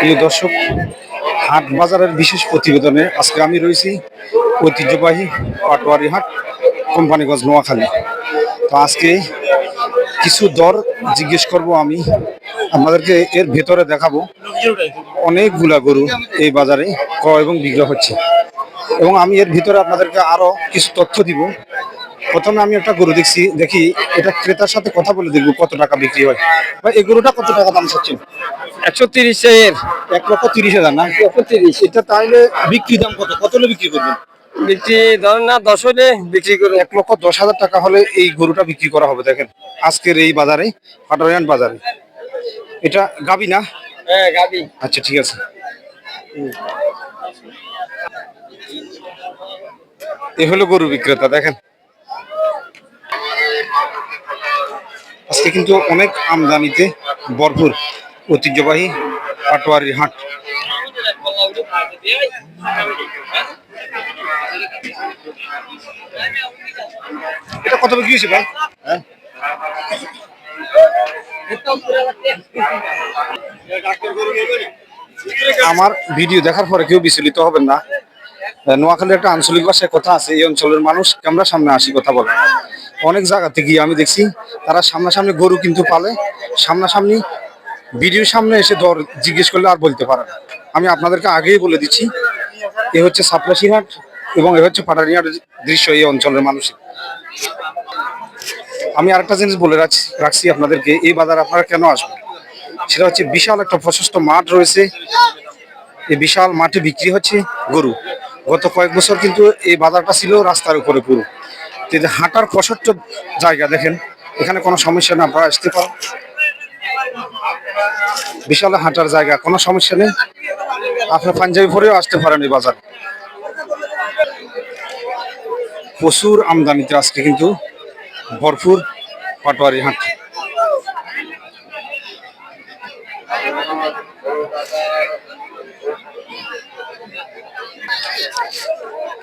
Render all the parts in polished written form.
প্রিয় দর্শক, হাট বাজারের বিশেষ প্রতিবেদনে আজকে আমি রয়েছি ঐতিহ্যবাহী পাটোয়ারি হাট, কোম্পানিগঞ্জ, নোয়াখালী। তো আজকে কিছু দর জিজ্ঞেস করব আমি আপনাদেরকে, এর ভেতরে দেখাবো অনেকগুলা গরু এই বাজারে ক্রয় এবং বিক্রয় হচ্ছে, এবং আমি এর ভিতরে আপনাদেরকে আরো কিছু তথ্য দিব। প্রথমে আমি একটা গরু দেখি এটা ক্রেতার সাথে কথা বলে দেখবো কত টাকা বিক্রি হয়। বা এই গরুটা কত টাকা দাম চাচ্ছেন? 130 এর 1,30,000 না? 130 এটা তাইলে বিক্রি দাম কত কত হলে বিক্রি করবেন? বিক্রি ধরেন না 10 হলে বিক্রি করে 1,10,000 টাকা হলে এই গরুটা বিক্রি করা হবে। দেখেন আজকের এই বাজারে, পাটোয়ারি বাজারে। এটা গাবি না? হ্যাঁ গাবি। আচ্ছা ঠিক আছে। এ হলো গরু বিক্রেতা। দেখেন আজকে কিন্তু অনেক আমদানিতে ভরপুর ঐতিহ্যবাহী পাটোয়ারি হাট। এটা কত বিক্রি হয়েছে ভাই? হ্যাঁ, আমার ভিডিও দেখার পরে কেউ বিচলিত হবেন না। নোয়াখালীর একটা আঞ্চলিক ভাষায় কথা আছে, এই অঞ্চলের মানুষ ক্যামেরার সামনে আসি কথা বলে। অনেক জায়গাতে গিয়ে আমি দেখছি তারা সামনাসামনি গরু কিন্তু পালে, সামনাসামনি ভিডিওর সামনে এসে দর জিজ্ঞেস করলে আর বলতে পারে না। আমি আপনাদেরকে আগেই বলে দিচ্ছি, এ হচ্ছে সাপলাশি হাট এবং এ হচ্ছে পাটারি হাটের দৃশ্য এই অঞ্চলের মানুষের। আমি আরেকটা জিনিস বলে রাখছি আপনাদেরকে, এই বাজার আপনারা কেন আসবেন, সেটা হচ্ছে বিশাল একটা প্রশস্ত মাঠ রয়েছে। এই বিশাল মাঠে বিক্রি হচ্ছে গরু। গত কয়েক বছর কিন্তু এই বাজারটা ছিল রাস্তার উপরে পুরো। কিন্তু হাঁটার প্রশস্ত জায়গা, দেখেন এখানে কোনো সমস্যা না, আপনারা আসতে পারেন। বিশাল হাঁটার জায়গা, কোনো সমস্যা নেই, আপনি পাঞ্জাবি পরেও আসতে পারেন এই বাজার। প্রচুর আমদানিতে আজকে কিন্তু ভরপুর পাটোয়ারি হাট।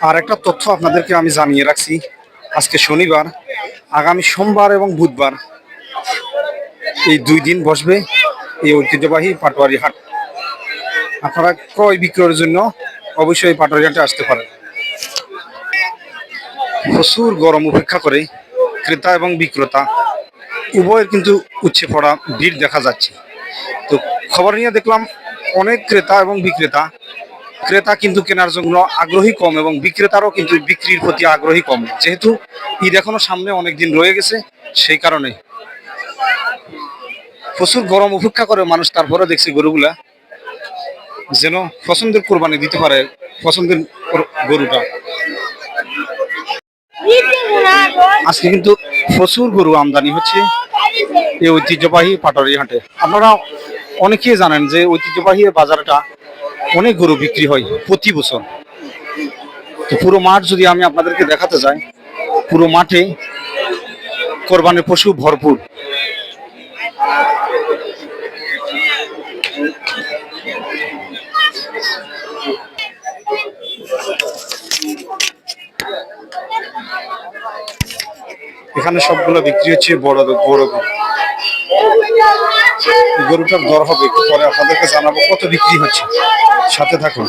আর একটা তথ্য আপনাদেরকে আমি জানিয়ে রাখছি, আজকে শনিবার, আগামী সোমবার এবং বুধবার এই 2 দিন বসবে এই ঐতিহ্যবাহী পাটোয়ারি হাট। আপনারা ক্রয় বিক্রয়ের জন্য অবশ্যই পাটোয়ারি হাটে আসতে পারেন। প্রচুর গরম উপেক্ষা করে ক্রেতা এবং বিক্রেতা উভয়ের কিন্তু উচ্চে পড়া ভিড় দেখা যাচ্ছে। তো খবর নিয়ে দেখলাম অনেক ক্রেতা এবং ক্রেতা কিন্তু কেনার জন্য আগ্রহী কম, এবং বিক্রেতারও কিন্তু বিক্রির প্রতি আগ্রহী কম, যেহেতু ঈদ এখনো সামনে অনেক দিন রয়ে গেছে। সেই কারণে প্রচুর গরম উপেক্ষা করে মানুষ, তারপরে দেখছি গরুগুলা যেন পছন্দের কোরবানি দিতে পারে, পছন্দের গরুটা। আজকে কিন্তু প্রচুর গরু আমদানি হচ্ছে এই ঐতিহ্যবাহী পাটোয়ারি হাটে। আপনারা অনেকেই জানেন যে ঐতিহ্যবাহী বাজারটা অনেক গরু বিক্রি হয় প্রতি বছর। তো পুরো মাঠ যদি আমি আপনাদেরকে দেখাতে যাই, পুরো মাঠে কোরবানির পশু ভরপুর। এখানে সবগুলো বিক্রি হচ্ছে বড় বড় গরু। গরুটার দর হবে একটু পরে আপনাদেরকে জানাবো কত বিক্রি হচ্ছে, সাথে থাকুন।